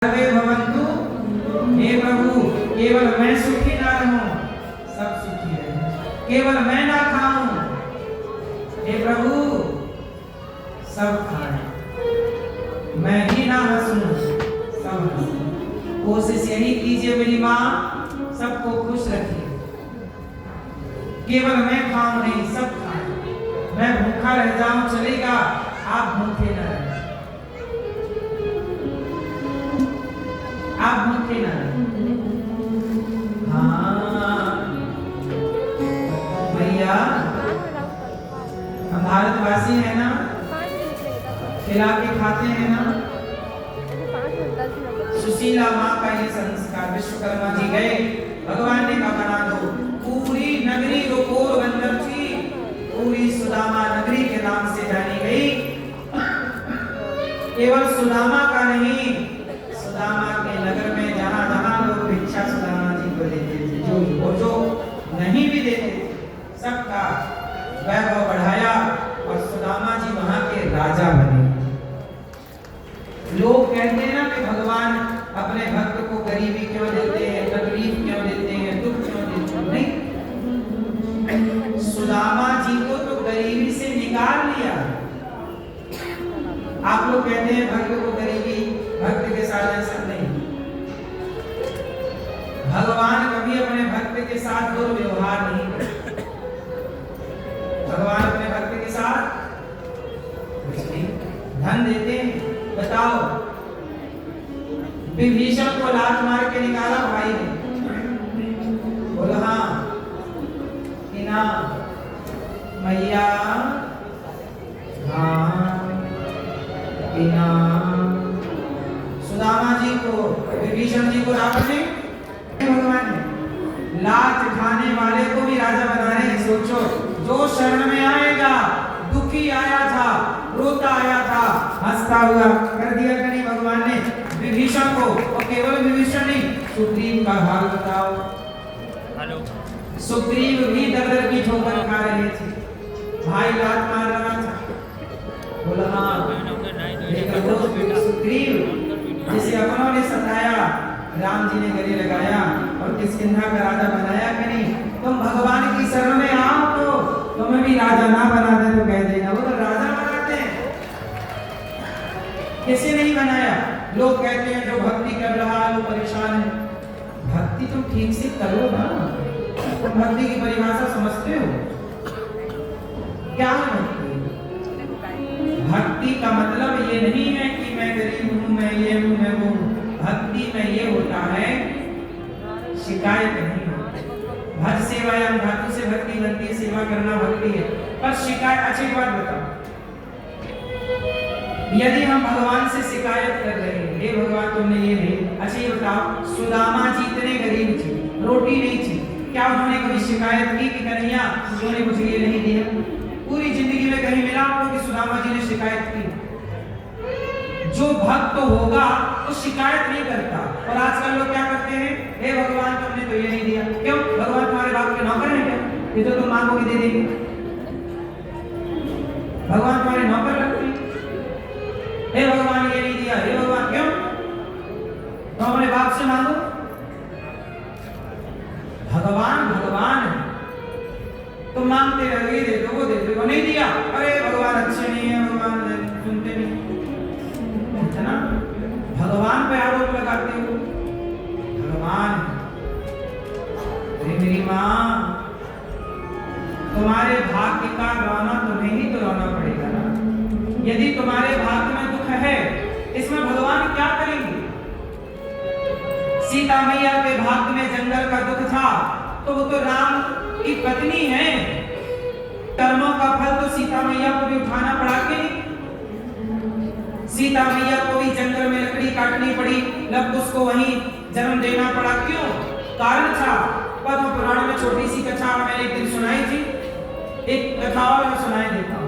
सर्वे भवन्तु। हे प्रभु, केवल मैं सुखी ना रहूं, सब सुखी रहे। केवल मैं ना खाऊं, हे प्रभु सब खाएं। मैं ही ना हंसूं, सब हंसें। कोशिश यही कीजिए मेरी माँ, सबको खुश रखिए। केवल मैं खाऊं नहीं, सब खाएं। मैं भूखा रह जाऊं चलेगा, आप भूखे ना रहें। आप भूखे ना रहें। हाँ भैया, हम भारतवासी हैं ना, खिला के खाते हैं ना। सुशीला माँ का ये संस्कार, विश्वकर्मा जी गए, भगवान ने कहा बना दो। पूरी नगरी जो पोरबंदर थी, पूरी सुदामा नगरी के नाम से जानी गई। केवल सुदामा का नहीं, सुदामा के नगर में जहां जहां लोग भिक्षा सुदामा जी को देते थे, जो नहीं भी देते थे, सबका वैभव बढ़ाया और सुदामा जी वहां के राजा बने। लोग कहते हैं ना कि भगवान अपने भक्त को गरीबी क्यों देते हैं, तकलीफ क्यों देते हैं, दुख क्यों देते हैं? नहीं, सुदामा जी को तो गरीबी से निकाल लिया। आप लोग कहते हैं भक्त को गरीबी, भक्त के साथ ऐसा नहीं। भगवान कभी अपने भक्त के साथ दुर्व्यवहार नहीं करते। भगवान अपने भक्त के साथ कुछ नहीं, धन देते हैं। बताओ, विभीषण को लात मार के निकाला भाई ने, बोला हाँ कि ना मैया, हाँ कि ना। सुदामा जी को, विभीषण जी को रावण ने, भगवान ने लात खाने वाले को भी राजा बना रहे हैं। सोचो, जो शरण में आएगा, दुखी आया था, रोता आया था, हंसता हुआ कर दिया कि नहीं भगवान ने विभीषण को। और केवल विभीषण नहीं, सुग्रीव का हाल बताओ। सुग्रीव भी दर की ठोकर खा रहे थे, भाई लात मार रहा था, बोला हाँ। सुग्रीव जिसे अपनों ने सताया, राम जी ने गले लगाया और किष्किंधा का राजा बनाया कि नहीं। तुम भगवान की शरण में आओ तो तुम्हें भी राजा ना बना दे तो कह देगा वो तो राजा बनाते हैं, किसी नहीं बनाया। लोग कहते हैं जो भक्ति कर रहा है वो परेशान है। भक्ति तो ठीक से करो ना। तुम भक्ति की परिभाषा समझते हो क्या है भक्ति? भक्ति का मतलब ये नहीं है कि मैं गरीब हूँ, मैं ये हूँ, मैं वो हूँ। भक्ति में ये होता है शिकायत नहीं होती। भक्त सेवायाम धातु से भक्ति बनती है, सेवा करना भक्ति है। पर शिकायत, अच्छी बात बताओ, यदि हम भगवान से शिकायत कर रहे हैं, हे भगवान तुमने ये नहीं, अच्छा ये बताओ, सुदामा जी इतने गरीब थे, रोटी नहीं थी, क्या उन्होंने कभी शिकायत की कि कन्हैया उन्होंने मुझे ये नहीं दिया? पूरी जिंदगी में कहीं मिला आपको कि सुदामा जी ने शिकायत की? जो भक्त होगा वो शिकायत नहीं करता। और आजकल लोग क्या करते हैं, हे भगवान तुमने तो ये नहीं दिया। क्यों? भगवान तुम्हारे बाप के नौकर हैं क्या? ये तो तुम मांगोगे दे देंगे। भगवान तुम्हारे नौकर लगते हैं। हे भगवान ये नहीं दिया, हे भगवान क्यों? तो अपने बाप से मांगो। भगवान भगवान तुम मांगते रहो, ये दे दो, वो दे दो, वो नहीं दिया, अरे भगवान अच्छे नहीं है, भगवान सुनते नहीं, है ना? भगवान पे आरोप लगाते हो। भगवान, मेरी माँ, तुम्हारे भाग्य का रोना तुम्हें ही तो रोना पड़ेगा ना। यदि तुम्हारे भाग्य में दुख है, इसमें भगवान क्या करेंगे? सीता मैया के भाग्य में जंगल का दुख था, तो वो तो राम की पत्नी है, कर्मों का फल तो सीता मैया को भी उठाना पड़ा कि नहीं? सीता मैया को भी जंगल में लकड़ी काटनी पड़ी, लग उसको वहीं जन्म देना पड़ा। क्यों? कारण था। पद्म पुराण में छोटी सी कथा मैंने एक दिन सुनाई थी, एक कथा और मैं सुनाई देता हूं।